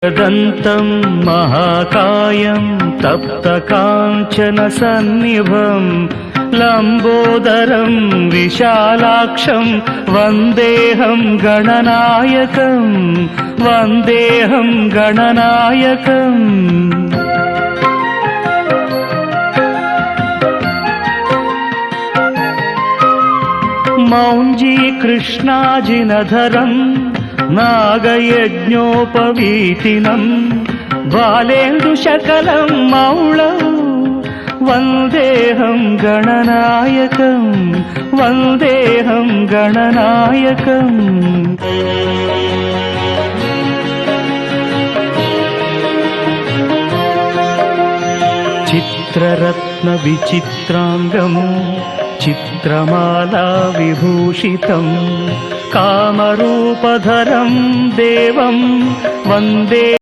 दन्तं महाकायं तप्तकाञ्चनसन्निभं लम्बोदरं विशालाक्षं वन्देऽहं गणनायकं वन्देऽहं गणनायकम्। मौञ्जी कृष्णाजिनधरं नागयज्ञोपवीतिनं बालेन्दुशकलं मौळं वन्देऽहं गणनायकं वन्देऽहं गणनायकम्। चित्ररत्नविचित्राङ्गं चित्रमाला विभूषितं कामरूपधरं देवं वन्दे।